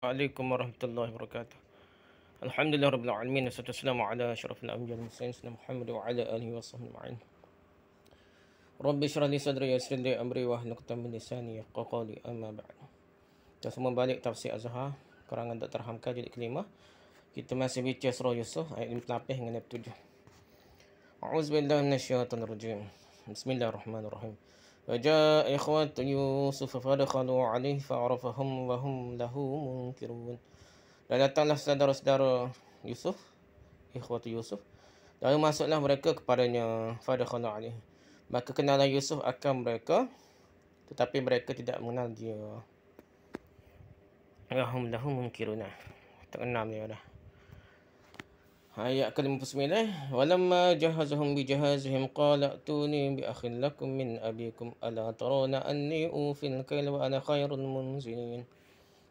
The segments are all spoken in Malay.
Assalamualaikum warahmatullahi wabarakatuh. Alhamdulillah rabbil alamin wassalatu wassalamu ala asyrafil anbiya'i wal mursalin sayyidina Muhammad wa ala alihi washabbihi ajma'in. Rabbi shrah li sadri yassir li amri wahlul 'uqdatam min lisani yafqahu qawli amma ba'd. Kita semua balik tafsir Az-Zahar karangan Dr. Hamka jilid kelima. Kita masih baca surah Yusuf ayat 58 hingga 7. A'udzubillahi minasyaitonir rajim. Bismillahirrahmanirrahim. وجاء إخوة يوسف فدخلوا عليه فعرفهم وهم له منكرون. Dan datanglah saudara-saudara Yusuf, ikhwatu Yusuf. Lalu masuklah mereka kepadanya, fadakhalu alaih. Maka kenalah Yusuf akan mereka, tetapi mereka tidak mengenal dia. Wahum lahu munkiruna. Tak kenal dia dah. Ayat ke-59. Walamma jahazahum bijahazihim qala a'tuni bi akhin lakum min abikum ala tarawna anni ufil kaila wa ana khairul munzilin.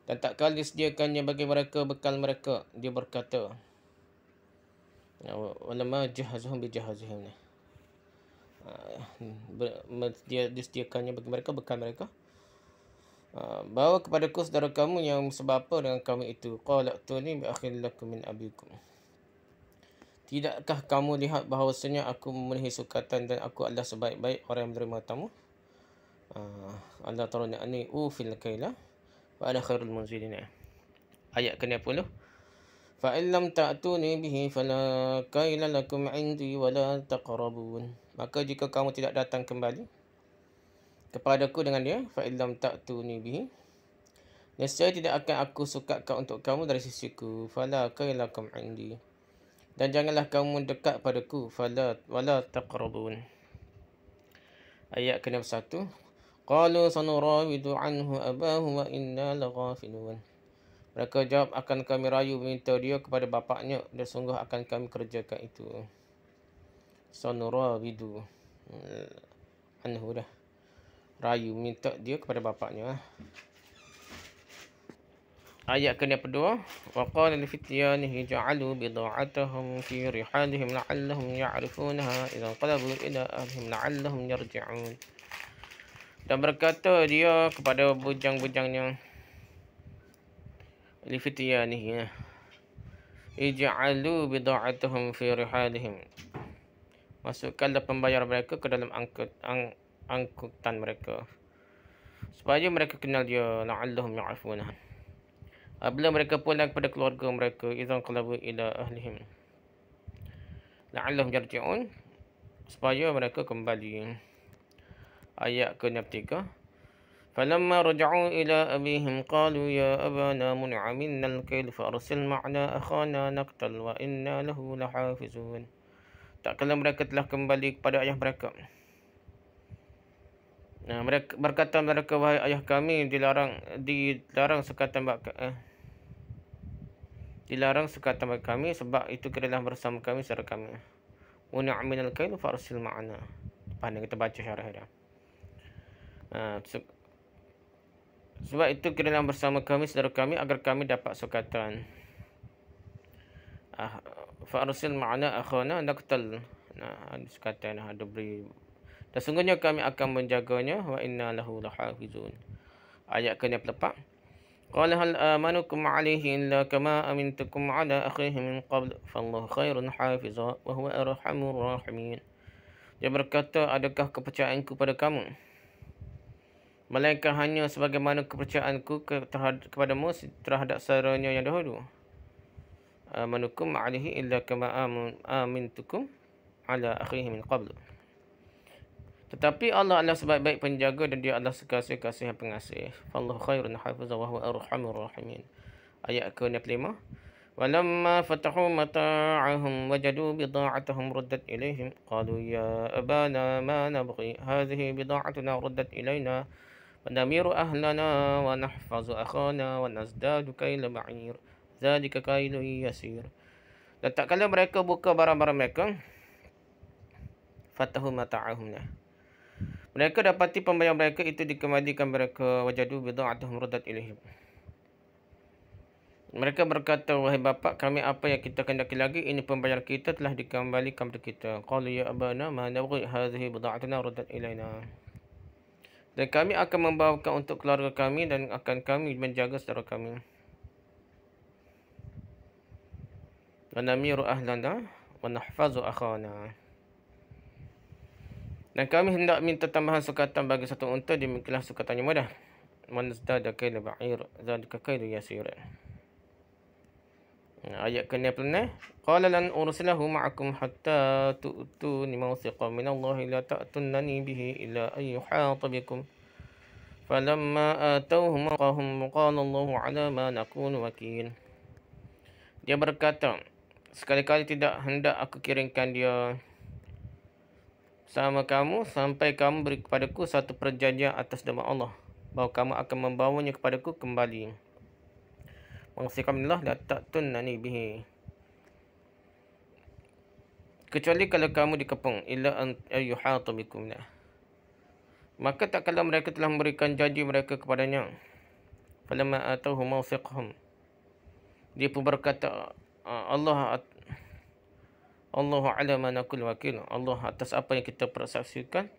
Dan tak kala disediakannya bagi mereka bekal mereka, dia berkata, walamma jahazahum bijahazihim. Dia disediakannya bagi mereka bekal mereka. Bawa kepadaku saudara kamu yang sebab apa dengan kami itu. Qala a'tuni bi akhin lakum min abikum. Tidakkah kamu lihat bahawasanya aku memenuhi sukatan dan aku adalah sebaik-baik orang yang menerima tamu? Allah tarawna anni ufil kaila wa ana khairul munzilin. Ayat ke-60. Fa in lam ta'tuni bihi fala kaila lakum 'indi wa la taqrabun. Maka jika kamu tidak datang kembali kepadaku dengan dia, fa in lam ta'tuni bihi, nescaya tidak akan aku sukakan untuk kamu dari sisiku, fala kaila lakum 'indi. Dan janganlah kamu dekat padaku, fala wala taqrabun. Ayat ke-61. Qalu sanurawidu anhu abahu wa inna laghafilun. Mereka jawab, akan kami rayu minta dia kepada bapaknya dan sungguh akan kami kerjakan itu. Sanurawidu anhu dah. Rayu minta dia kepada bapaknya. Ayat ke-62. Wa qala li fityanihi ja'alu bida'atahum fi rihalihim la'allahum ya'rifunaha idza qalabu ila ahlihim la'allahum yarji'un. Dan berkata dia kepada bujang-bujangnya, li fityanihi, ij'alu bida'atahum fi rihalihim. Masukkanlah pembayar mereka ke dalam angkutan mereka, supaya mereka kenal dia, la'allahum ya'rifunaha. Apabila mereka pulang kepada keluarga mereka, idzan qalabu ila ahlihim la'allahum yarji'un, supaya mereka kembali. Ayat ke-63. Falamma raja'u ila abihim qalu ya abana mun'a minna al-kayl fa arsil ma'na akhana naqtal wa inna lahu lahafizun. Tak kala mereka telah kembali kepada ayah mereka, mereka berkata mereka, wahai ayah kami, dilarang sekatan bagi kami, sebab itu kiralah bersama kami saudara kami. Mun'a minal kail fa arsil ma'ana. Pandai kita baca syarah dia. Sebab itu kiralah bersama kami saudara kami agar kami dapat sukatan. Fa arsil ma'ana akhana naqtal. Sukatan ada beri. Dan sungguhnya kami akan menjaganya, wa inna lahu lahafizun. Ayat ke-64. Qala hal amanukum alayhi illa kama amintukum ala akhihi min qabl fallahu khairun hafiza wa huwa arhamur rahimin. Dia berkata, adakah kepercayaanku pada kamu melainkan hanya sebagaimana kepercayaanku kepadamu terhadap saudaranya yang dahulu. Amanukum alayhi illa kama amintukum ala akhihi min qabl. Tetapi Allah adalah sebaik-baik penjaga dan dia adalah sekasih-kasih yang pengasih. Fallahu khairun hafizah wa huwa arhamur rahimin. Ayat ke-65. Walamma fatahu mata'ahum wajadu bida'atahum ruddat ilaihim qalu ya abana ma nabghi hadhihi bida'atuna ruddat ilaina wa namiru ahlana wa nahfazu akhana wa nazdadu kayla ba'ir dzalika kailun yasir. Dan tak kala mereka buka barang-barang mereka, fatahu mata'ahum, mereka dapati pembayar mereka itu dikembalikan mereka, wajadu bida'atuhum ruddat ilaihim. Mereka berkata, wahai bapa kami, apa yang kita kendaki lagi, ini pembayar kita telah dikembalikan kepada kita. Qalu ya abana ma nabghi hadhihi bida'atuna ruddat ilaina. Dan kami akan membawakan untuk keluarga kami dan akan kami menjaga saudara kami. wa namiru ahlana wa nahfazu akhana. Dan kami hendak minta tambahan sukatan bagi satu unta, demikianlah sukatannya mudah. Man zdada kayla ba'ir zalika kaylu yasir. Ayat ke-9. Qala lan ursilahu ma'akum hatta tu'tuni mawthiqan min Allah la ta'tunnani bihi illa an yuhata bikum. Falamma atawhum qahum qala Allah ala ma nakunu wakil. Dia berkata, sekali-kali tidak hendak aku kirimkan dia sama kamu sampai kamu beri kepadaku satu perjanjian atas nama Allah bahawa kamu akan membawanya kepadaku kembali. Mawthiqan la ta'tunnani bihi. Kecuali kalau kamu dikepung, illa an yuhata bikum. Maka tak kala mereka telah memberikan janji mereka kepadanya. Falamma atawhum mawthiqhum. Dia pun berkata, Allahu ala ma naqul wakil. Allah atas apa yang kita persaksikan,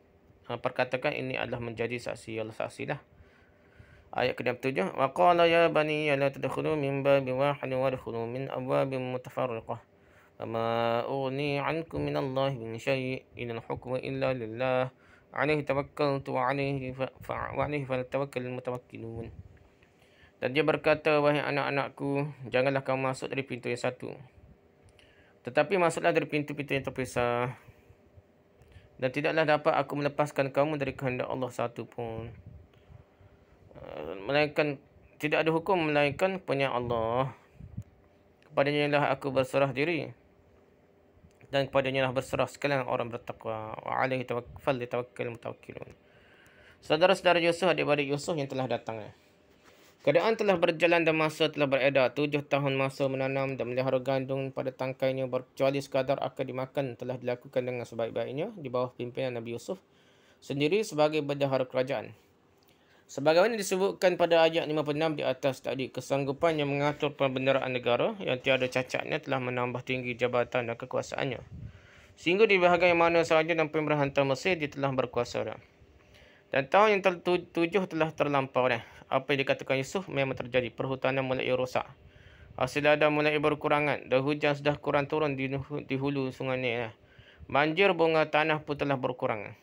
perkatakan ini adalah menjadi saksi. Allah saksilah. Ayat ke-7. Wa qala ya bani la tadkhulu min babin wahidin wadkhulu min abwabin mutafarriqah. Wama ughni 'ankum min Allah min syai' in al-hukmu illa lillah. 'Alaihi tawakkaltu wa 'alaihi falyatawakkalul mutawakkilun. Dan dia berkata, wahai anak-anakku, janganlah kamu masuk dari pintu yang satu, tetapi masuklah dari pintu-pintu yang terpisah. Dan tidaklah dapat aku melepaskan kamu dari kehendak Allah satu pun. Melainkan tidak ada hukum melainkan punya Allah. Kepadanya lah aku berserah diri, dan kepadanya lah berserah sekalian orang bertakwa. Wa alaihi tawakkalul mutawakkilun. Saudara-saudara Yusuf, adik-adik Yusuf yang telah datang. Keadaan telah berjalan dan masa telah beredar. 7 tahun masa menanam dan melihara gandum pada tangkainya, kecuali sekadar akan dimakan telah dilakukan dengan sebaik-baiknya di bawah pimpinan Nabi Yusuf sendiri sebagai bendahara kerajaan. Sebagaimana disebutkan pada ayat 56 di atas tadi, kesanggupan yang mengatur pembendaraan negara yang tiada cacatnya telah menambah tinggi jabatan dan kekuasaannya, sehingga di bahagian mana sahaja dalam pemerintahan Mesir dia telah berkuasa. Dan tahun yang tujuh telah terlampau. Apa yang dikatakan Yusuf memang terjadi. Perhutanan mulai rosak, hasil ladang mulai berkurangan, dan hujan sudah kurang turun di hulu sungai Nil. Banjir bunga tanah pun telah berkurang.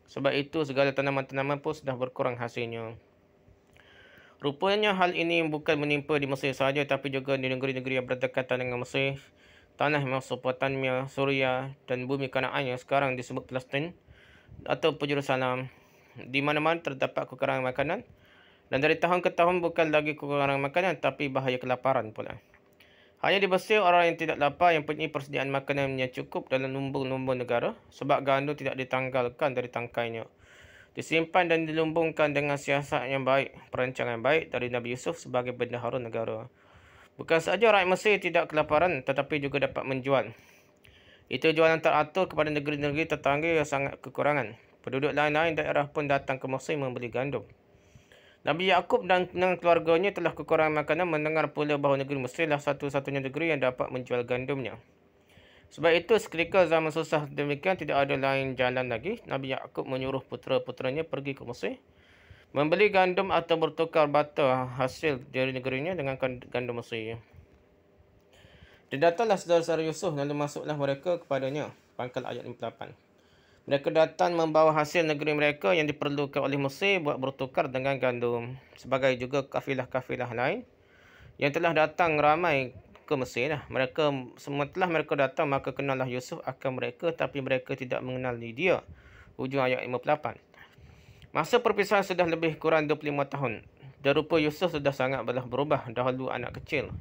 Sebab itu segala tanaman-tanaman pun sudah berkurang hasilnya. Rupanya hal ini bukan menimpa di Mesir sahaja, tapi juga di negeri-negeri yang berdekatan dengan Mesir. Tanah Mesopotamia, Suria dan bumi Kanaan yang sekarang disebut Palestin atau Jerusalem. Di mana-mana terdapat kekurangan makanan. Dan dari tahun ke tahun bukan lagi kekurangan makanan, tapi bahaya kelaparan pula. Hanya di Mesir orang yang tidak lapar yang punya persediaan makanan yang cukup dalam lumbung-lumbung negara, sebab gandum tidak ditanggalkan dari tangkainya. Disimpan dan dilumbungkan dengan siasat yang baik, perancangan baik dari Nabi Yusuf sebagai bendahara negara. Bukan sahaja rakyat Mesir tidak kelaparan, tetapi juga dapat menjual. Itu jualan teratur kepada negeri-negeri tetangga yang sangat kekurangan. Penduduk lain-lain daerah pun datang ke Mesir membeli gandum. Nabi Yaqub dan keluarganya telah kekurangan makanan mendengar pula bahawa negeri Mesir adalah satu-satunya negeri yang dapat menjual gandumnya. Sebab itu seketika zaman susah demikian tidak ada lain jalan lagi. Nabi Yaqub menyuruh putera-puteranya pergi ke Mesir, membeli gandum atau bertukar barter hasil dari negerinya dengan gandum Mesir. Dan datanglah saudara-saudara Yusuf, lalu masuklah mereka kepadanya. Pangkal ayat 58. Mereka datang membawa hasil negeri mereka yang diperlukan oleh Mesir buat bertukar dengan gandum. Sebagai juga kafilah-kafilah lain yang telah datang ramai ke Mesir. Mereka setelah mereka datang, maka kenallah Yusuf akan mereka, tapi mereka tidak mengenali dia. Hujung ayat 58. Masa perpisahan sudah lebih kurang 25 tahun. Dan rupa Yusuf sudah sangat berubah. Dahulu anak kecil,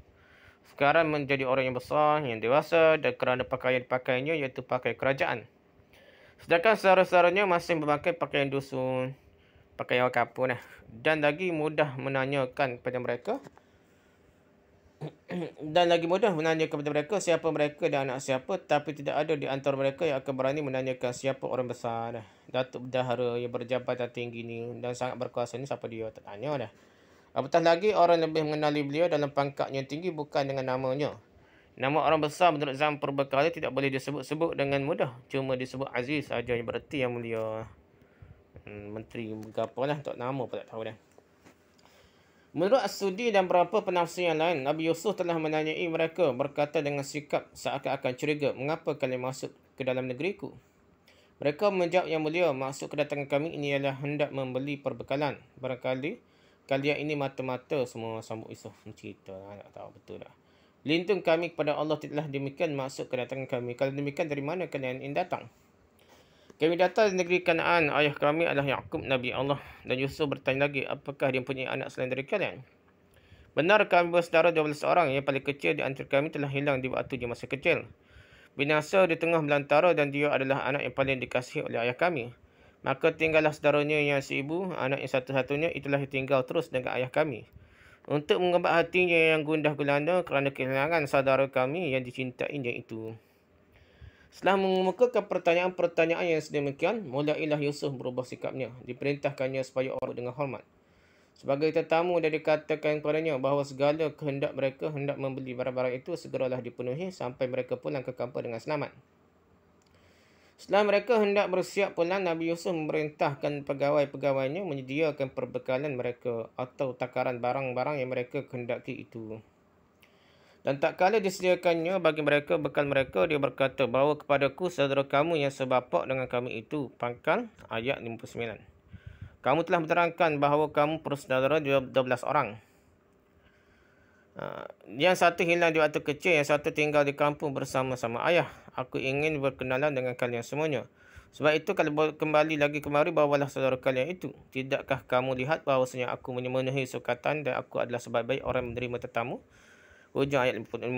sekarang menjadi orang yang besar, yang dewasa, dan kerana pakaian-pakaiannya iaitu pakaian kerajaan. Sedangkan saudara-saudaranya masih memakai pakaian dusun, pakaian kapur. Dan lagi mudah menanyakan kepada mereka siapa mereka dan anak siapa, tapi tidak ada di antara mereka yang akan berani menanyakan siapa orang besar. Datuk Bendahara yang berjabatan tinggi ni dan sangat berkuasa ni siapa dia, tak tanya dah. Apatah lagi orang lebih mengenali beliau dalam pangkatnya tinggi bukan dengan namanya. Nama orang besar menurut zaman purbakala tidak boleh disebut-sebut dengan mudah. Cuma disebut Aziz saja, yang berarti yang mulia. Menteri berapa lah, tak nama pun tak tahu dah. Menurut As-Sudi dan beberapa penafsir yang lain, Nabi Yusuf telah menanyai mereka berkata dengan sikap seakan-akan curiga, mengapa kalian masuk ke dalam negeriku? Mereka menjawab, yang mulia, maksud kedatangan kami ini ialah hendak membeli perbekalan. Barangkali kalian ini mata-mata, semua sambut Yusuf cerita. Tak tahu betul tak. Lindung kami kepada Allah, tidaklah demikian maksud kedatangan kami. Kalau demikian, dari mana kalian ini datang? Kami datang dari negeri Kanaan. Ayah kami adalah Yaqub, Nabi Allah. Dan Yusuf bertanya lagi, apakah dia mempunyai anak selain dari kalian? Benar, kami bersaudara 12 orang. Yang paling kecil di antara kami telah hilang di waktu dia masih kecil. Binasa di tengah belantara dan dia adalah anak yang paling dikasihi oleh ayah kami. Maka tinggallah saudaranya yang seibu, anak yang satu-satunya, itulah tinggal terus dengan ayah kami. Untuk mengembat hatinya yang gundah gulana kerana kehilangan saudara kami yang dicintainya itu. Setelah mengemukakan pertanyaan-pertanyaan yang sedemikian, mulailah Yusuf berubah sikapnya. Diperintahkannya supaya orang dengan hormat. Sebagai tetamu, dia dikatakan kepadanya bahawa segala kehendak mereka hendak membeli barang-barang itu segeralah dipenuhi sampai mereka pulang ke kampung dengan selamat. Setelah mereka hendak bersiap pulang, Nabi Yusuf memerintahkan pegawai-pegawainya menyediakan perbekalan mereka atau takaran barang-barang yang mereka kehendaki itu. Dan tak kala disediakannya bagi mereka bekal mereka, dia berkata, bawa kepadaku saudara kamu yang sebapak dengan kami itu. Pangkal ayat 59. Kamu telah menerangkan bahawa kamu bersaudara 12 orang. Yang satu hilang di waktu kecil, yang satu tinggal di kampung bersama-sama ayah. Aku ingin berkenalan dengan kalian semuanya. Sebab itu kalau kembali lagi kemari, bawalah saudara kalian itu. Tidakkah kamu lihat bahawasanya aku memenuhi sukatan dan aku adalah sebaik-baik orang menerima tetamu? Hujung ayat 59.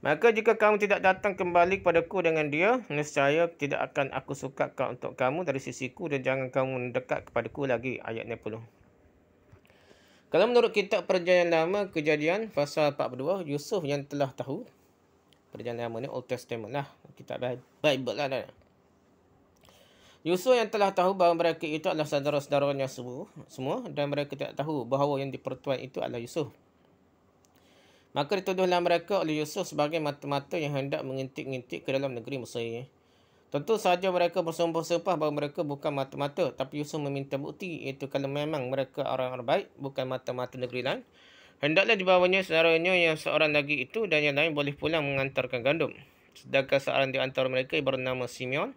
Maka jika kamu tidak datang kembali kepadaku dengan dia, nescaya tidak akan aku sukakan untuk kamu dari sisiku dan jangan kamu mendekat kepadaku lagi. Ayat 60. Kalau menurut kitab Perjanjian Lama, Kejadian pasal 42, Yusuf yang telah tahu, Perjanjian Lama ni Old Testament lah, kitab Bible lah dah. Yusuf yang telah tahu bahawa mereka itu adalah saudara-saudaranya semua dan mereka tidak tahu bahawa yang dipertuan itu adalah Yusuf. Maka dituduhlah mereka oleh Yusuf sebagai mata-mata yang hendak mengintip-ngintip ke dalam negeri Mesir. Tentu sahaja mereka bersumpah-sumpah bahawa mereka bukan mata-mata, tapi Yusuf meminta bukti, iaitu kalau memang mereka orang-orang baik, bukan mata-mata negeri lain, hendaklah dibawanya saudaranya yang seorang lagi itu dan yang lain boleh pulang mengantarkan gandum. Sedangkan seorang di antara mereka yang bernama Simeon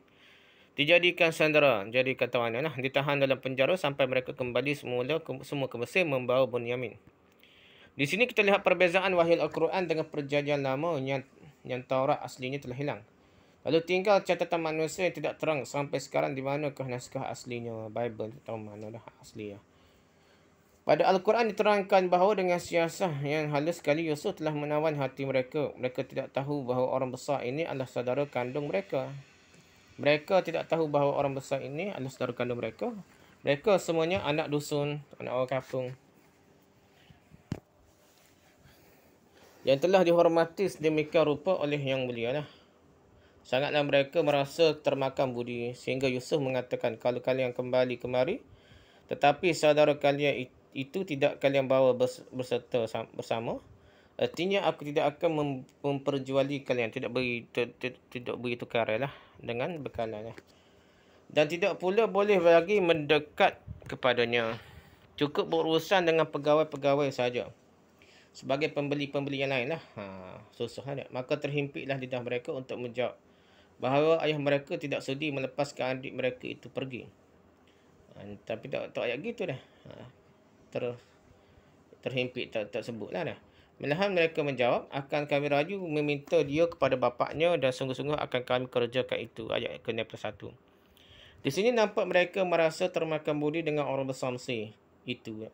dijadikan sandera, jadi katawanan, ditahan dalam penjara sampai mereka kembali semula semua ke Mesir membawa Bunyamin. Di sini kita lihat perbezaan wahyu Al-Quran dengan Perjanjian Lama yang Taurat aslinya telah hilang. Lalu tinggal catatan manusia yang tidak terang sampai sekarang di manakah naskah aslinya Bible, tahu mana dah asli ya. Pada Al-Quran diterangkan bahawa dengan siasah yang halus sekali Yusuf telah menawan hati mereka. Mereka tidak tahu bahawa orang besar ini adalah saudara kandung mereka. Mereka tidak tahu bahawa orang besar ini adalah saudara kandung mereka. Mereka semuanya anak dusun, anak orang kampung, yang telah dihormati sedemikian rupa oleh Yang Mulia lah. Sangatlah mereka merasa termakan budi sehingga Yusuf mengatakan, kalau kalian kembali kemari tetapi saudara kalian itu tidak kalian bawa berserta bersama, artinya aku tidak akan memperjuali kalian, tidak beri tukar lah dengan bekalan lah. Dan tidak pula boleh lagi mendekat kepadanya. Cukup berurusan dengan pegawai-pegawai saja. Sebagai pembeli-pembeli yang lain lah. Susah tak? Maka terhimpitlah lidah mereka untuk menjawab bahawa ayah mereka tidak sudi melepaskan adik mereka itu pergi. Tapi tak ayat gitu dah. Terhimpit, tak sebut lah dah. Malahan mereka menjawab, akan kami raju meminta dia kepada bapaknya dan sungguh-sungguh akan kami kerjakan itu. Ayat ke-61. Di sini nampak mereka merasa termakan budi dengan orang besar Mesir itu.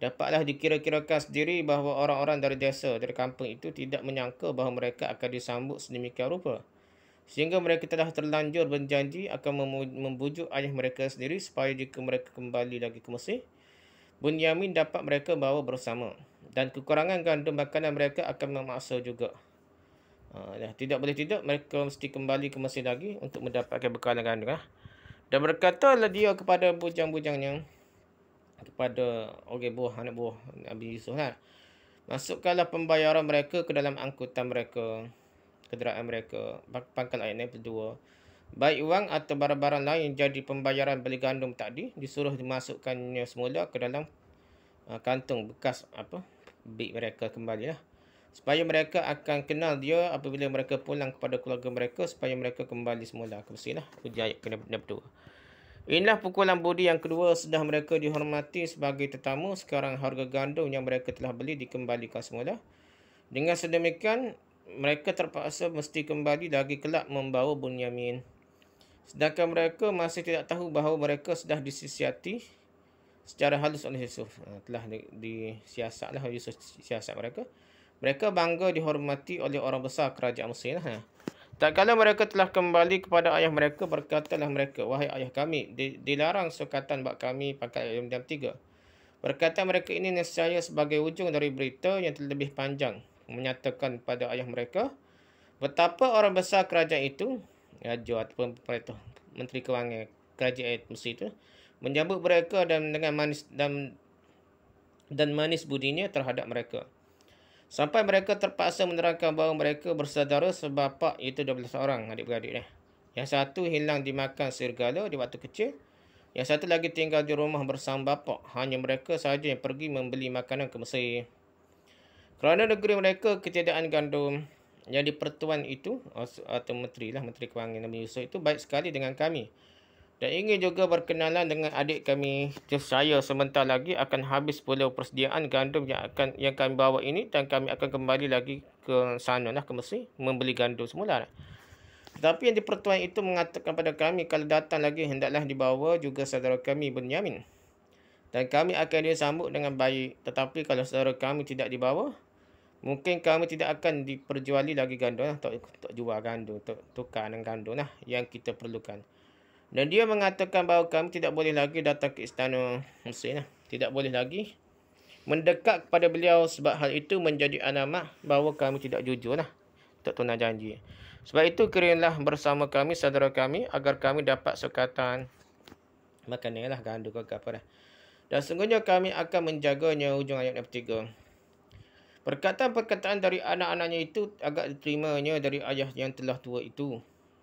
Dapatlah dikira-kirakan sendiri bahawa orang-orang dari desa, dari kampung itu tidak menyangka bahawa mereka akan disambut sedemikian rupa. Sehingga mereka telah terlanjur berjanji akan membujuk ayah mereka sendiri supaya jika mereka kembali lagi ke Mesir, Bunyamin dapat mereka bawa bersama. Dan kekurangan gandum makanan mereka akan memaksa juga. Tidak boleh tidak, mereka mesti kembali ke Mesir lagi untuk mendapatkan bekalan gandum. Dan berkatalah dia kepada bujang-bujangnya, kepada anak buah Nabi Yusuf lah, masukkanlah pembayaran mereka ke dalam angkutan mereka, kenderaan mereka. Pangkal ayat 62. Baik wang atau barang-barang lain yang jadi pembayaran beli gandum tadi disuruh dimasukkannya semula ke dalam kantung bekas beg mereka kembali lah. Supaya mereka akan kenal dia apabila mereka pulang kepada keluarga mereka, supaya mereka kembali semula ke Mesir lah. Uji ayat ke-62. Inilah pukulan budi yang kedua, sudah mereka dihormati sebagai tetamu, sekarang harga gandum yang mereka telah beli dikembalikan semula. Dengan sedemikian, mereka terpaksa mesti kembali lagi kelak membawa Bunyamin. Sedangkan mereka masih tidak tahu bahawa mereka sudah disisiati secara halus oleh Yusuf. Telah disiasatlah Yusuf siasat mereka. Mereka bangga dihormati oleh orang besar kerajaan Mesir. Tak kala mereka telah kembali kepada ayah mereka, berkatalah mereka, wahai ayah kami, dilarang sukatan bak kami pakai ayat 3. Perkataan mereka ini nescaya sebagai ujung dari berita yang terlebih panjang, menyatakan pada ayah mereka betapa orang besar kerajaan itu, raja ataupun pemerintah, menteri kewangan kerajaan Mesir itu, menyambut mereka dan dengan manis dan manis budinya terhadap mereka. Sampai mereka terpaksa menerangkan bahawa mereka bersaudara sebapa, iaitu 12 orang adik-beradik. Yang satu hilang dimakan serigala di waktu kecil. Yang satu lagi tinggal di rumah bersama bapa. Hanya mereka sahaja yang pergi membeli makanan ke Mesir. Kerana negeri mereka ketiadaan gandum, jadi pertuan itu, atau menteri kewangan Nabi Yusuf itu baik sekali dengan kami. Dan ingin juga berkenalan dengan adik kami. Saya sebentar lagi akan habis pula persediaan gandum yang kami bawa ini, dan kami akan kembali lagi ke sana lah, ke Mesir, membeli gandum semula. Tetapi yang di pertuan itu mengatakan pada kami, kalau datang lagi hendaklah dibawa juga saudara kami Bunyamin, dan kami akan disambut dengan baik. Tetapi kalau saudara kami tidak dibawa, mungkin kami tidak akan diperjuali lagi gandum lah, untuk jual gandum, untuk tukar dengan gandum lah yang kita perlukan. Dan dia mengatakan bahawa kami tidak boleh lagi datang ke istana Mesir. Tidak boleh lagi mendekat kepada beliau, sebab hal itu menjadi alamat bahawa kami tidak jujur lah untuk tunang janji. Sebab itu kirimlah bersama kami saudara kami, agar kami dapat sukatan makanan lah, gandum ke apa dah. Dan sungguhnya kami akan menjaganya. Ujung ayat 3. Perkataan-perkataan dari anak-anaknya itu agak diterimanya dari ayah yang telah tua itu,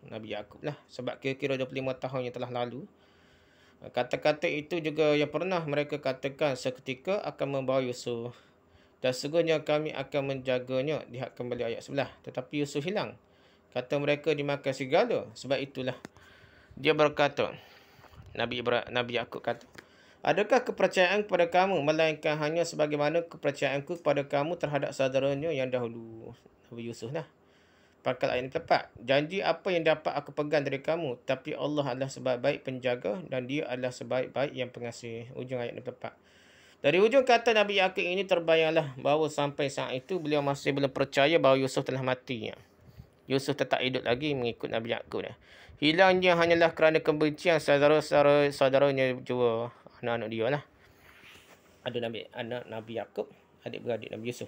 Nabi Yaqub lah, sebab kira-kira 25 tahun yang telah lalu. Kata-kata itu juga yang pernah mereka katakan seketika akan membawa Yusuf. Dan sesungguhnya kami akan menjaganya. Lihat kembali ayat 11. Tetapi Yusuf hilang. Kata mereka dimakan serigala. Sebab itulah dia berkata, Nabi Yaqub kata, adakah kepercayaan kepada kamu melainkan hanya sebagaimana kepercayaanku kepada kamu terhadap saudaranya yang dahulu. Nabi Yusuf lah. Pangkal ayat 4. Janji apa yang dapat aku pegang dari kamu, tapi Allah adalah sebaik-baik penjaga dan dia adalah sebaik-baik yang pengasih. Ujung ayat 4. Dari ujung kata Nabi Yaqub ini terbayanglah bahawa sampai saat itu beliau masih belum percaya bahawa Yusuf telah mati. Yusuf tetap hidup lagi mengikut Nabi Yaqub. Hilangnya hanyalah kerana kebencian saudaranya juga, anak-anak dia lah. Ada anak Nabi Yaqub, adik-beradik Nabi Yusuf,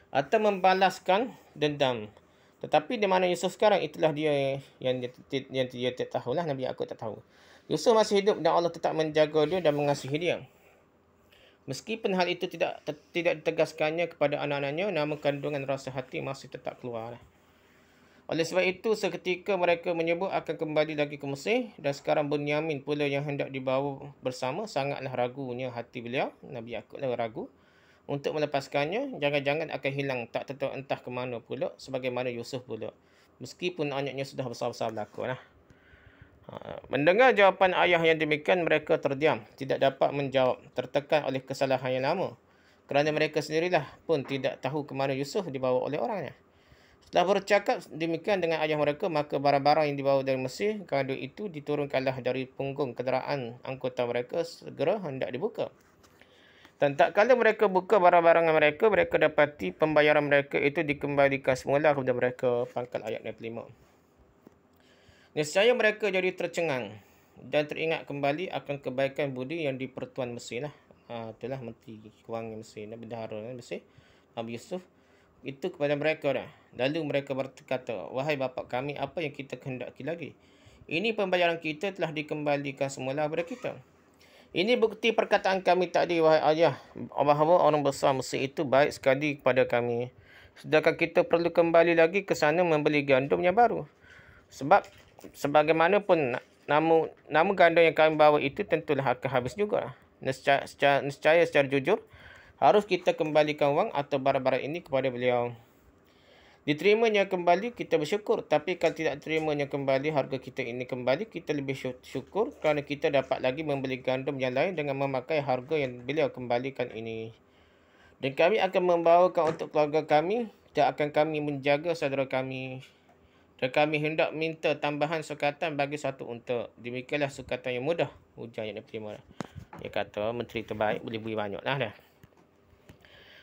atau membalaskan dendam. Tetapi di mana Yusuf sekarang, itulah dia yang dia tak tahulah. Nabi Yaqub tak tahu. Yusuf masih hidup dan Allah tetap menjaga dia dan mengasihi dia. Meskipun hal itu tidak ditegaskannya kepada anak-anaknya, nama kandungan rasa hati masih tetap keluar. Oleh sebab itu, seketika mereka menyebut akan kembali lagi ke Mesir, dan sekarang Bunyamin pula yang hendak dibawa bersama. Sangatlah ragunya hati beliau, Nabi Yaqub lah ragu untuk melepaskannya. Jangan-jangan akan hilang, tak tahu entah ke mana pula, sebagaimana Yusuf pula, meskipun anaknya sudah besar-besar berlaku lah. Mendengar jawapan ayah yang demikian, mereka terdiam, tidak dapat menjawab, tertekan oleh kesalahan yang lama, kerana mereka sendirilah pun tidak tahu ke mana Yusuf dibawa oleh orangnya. Setelah bercakap demikian dengan ayah mereka, maka barang-barang yang dibawa dari Mesir, gandum itu diturunkanlah dari punggung kenderaan anggota mereka, segera hendak dibuka. Dan tak kala mereka buka barang-barang mereka, mereka dapati pembayaran mereka itu dikembalikan semula kepada mereka. Pangkal ayat 5. Nescaya mereka jadi tercengang dan teringat kembali akan kebaikan budi yang di pertuan Mesir lah. Itulah menteri kewangan Mesir, bendahara Mesir, Nabi Yusuf, itu kepada mereka dah. Lalu mereka berkata, wahai bapa kami, apa yang kita kehendaki lagi? Ini pembayaran kita telah dikembalikan semula kepada kita. Ini bukti perkataan kami tadi, wahai ayah, bahawa orang besar Mesir itu baik sekali kepada kami. Sedangkan kita perlu kembali lagi ke sana membeli gandum yang baru. Sebab sebagaimanapun nama gandum yang kami bawa itu tentulah akan habis juga. Nescaya secara jujur, Harus kita kembalikan wang atau barang-barang ini kepada beliau. Diterimanya kembali, kita bersyukur. Tapi kalau tidak terimanya kembali, harga kita ini kembali, kita lebih syukur kerana kita dapat lagi membeli gandum yang lain dengan memakai harga yang beliau kembalikan ini. Dan kami akan membawakan untuk keluarga kami dan akan kami menjaga saudara kami. Dan kami hendak minta tambahan sukatan bagi satu unta. Demikianlah sukatan yang mudah. Hujan yang diterima. Dia kata menteri terbaik boleh beri banyak lah dah.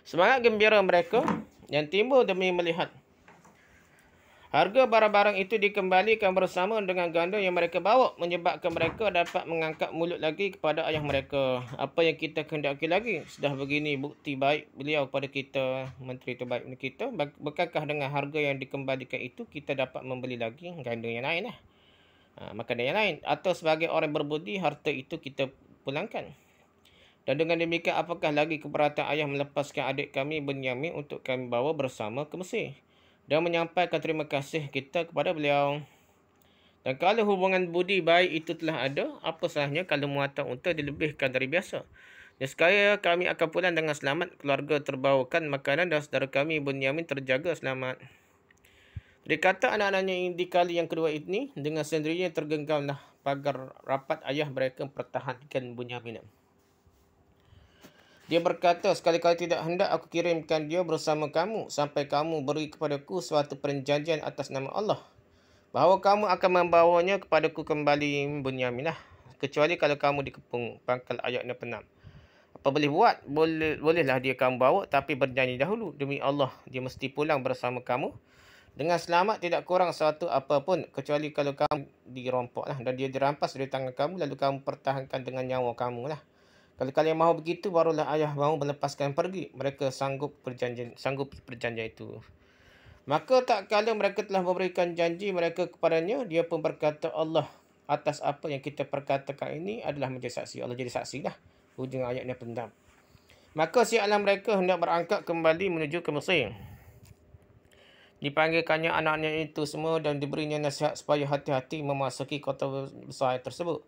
Semangat gembira mereka yang timbul demi melihat harga barang-barang itu dikembalikan bersama dengan gandum yang mereka bawa, menyebabkan mereka dapat mengangkat mulut lagi kepada ayah mereka. Apa yang kita kehendaki lagi? Sudah begini bukti baik beliau kepada kita, menteri terbaik kita. Bukankah dengan harga yang dikembalikan itu kita dapat membeli lagi gandum yang lain lah. Makanan yang lain. Atau sebagai orang berbudi, harta itu kita pulangkan. Dan dengan demikian, apakah lagi keberatan ayah melepaskan adik kami Benyamin untuk kami bawa bersama ke Mesir dan menyampaikan terima kasih kita kepada beliau. Dan kalau hubungan budi baik itu telah ada, apa salahnya kalau muatan unta dilebihkan dari biasa. Dan sekaya kami akan pulang dengan selamat, keluarga terbawakan makanan dan saudara kami Benyamin terjaga selamat. Dia kata anak-anaknya di kali yang kedua ini, dengan sendirinya tergenggamlah pagar rapat ayah mereka mempertahankan Benyamin. Dia berkata, sekali-kali tidak hendak aku kirimkan dia bersama kamu sampai kamu beri kepadaku suatu perjanjian atas nama Allah, bahawa kamu akan membawanya kepadaku kembali Bunyaminah, kecuali kalau kamu dikepung pangkal ayatnya penam. Apa boleh buat? Bolehlah dia kamu bawa, tapi berjanji dahulu, demi Allah, dia mesti pulang bersama kamu dengan selamat, tidak kurang suatu apapun, kecuali kalau kamu dirompok lah, dan dia dirampas dari tangan kamu, lalu kamu pertahankan dengan nyawa kamu lah. Kalau kalian mahu begitu, barulah ayah mahu melepaskan pergi. Mereka sanggup perjanjian itu. Maka tak kala mereka telah memberikan janji mereka kepadanya, dia pun berkata, Allah atas apa yang kita perkatakan ini adalah menjadi saksi. Allah jadi saksi lah. Hujung ayatnya pendam. Maka siaplah mereka hendak berangkat kembali menuju ke Mesir. Dipanggilkannya anak-anaknya itu semua dan diberinya nasihat supaya hati-hati memasuki kota besar tersebut.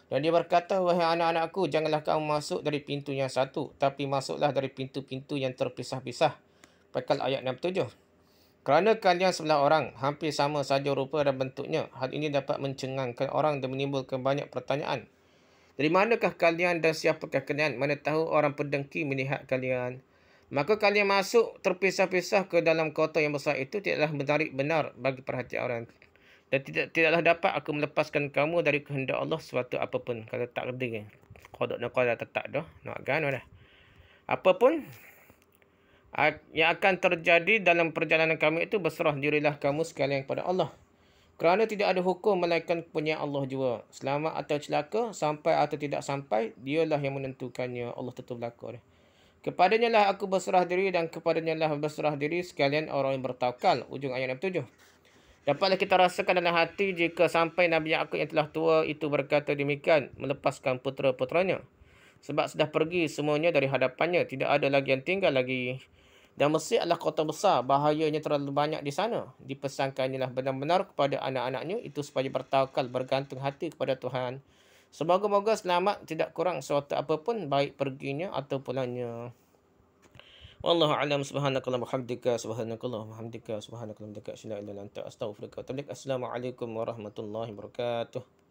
Dan dia berkata, wahai anak-anakku, janganlah kamu masuk dari pintu yang satu, tapi masuklah dari pintu-pintu yang terpisah-pisah. Pakal ayat 67. Kerana kalian sebelah orang, hampir sama saja rupa dan bentuknya. Hal ini dapat mencengangkan orang dan menimbulkan banyak pertanyaan. Dari manakah kalian dan siapakah kalian? Mana tahu orang pendengki melihat kalian. Maka kalian masuk terpisah-pisah ke dalam kota yang besar itu tidaklah menarik benar bagi perhatian orang. Dan tidaklah dapat aku melepaskan kamu dari kehendak Allah sesuatu apapun. Kalau tak kerja, kodok nak kodok tetap dah. Nak gan dah. Apapun yang akan terjadi dalam perjalanan kami itu, berserah dirilah kamu sekalian kepada Allah. Kerana tidak ada hukum melainkan punya Allah jua. Selamat atau celaka, sampai atau tidak sampai, dialah yang menentukannya. Allah tentu berlaku dah. Kepadanya lah aku berserah diri dan kepadanya lah berserah diri sekalian orang yang bertawakal. Ujung ayat 67. Dapatlah kita rasakan dalam hati jika sampai Nabi Yaqub yang telah tua itu berkata demikian, melepaskan putera-puteranya. Sebab sudah pergi semuanya dari hadapannya, tidak ada lagi yang tinggal lagi. Dan Mesir adalah kota besar, bahayanya terlalu banyak di sana. Dipesankannya benar-benar kepada anak-anaknya itu supaya bertawakal, bergantung hati kepada Tuhan. Semoga-moga selamat, tidak kurang suatu apapun, baik perginya atau pulangnya. Wallahu a'lam. Subhanakallah wahamdika, subhanakallah wahamdika, subhanakallah wahamdika, asyhadu an la ilaha illa anta, astaghfiruka wa atubu ilaik. Assalamualaikum warahmatullahi wabarakatuh.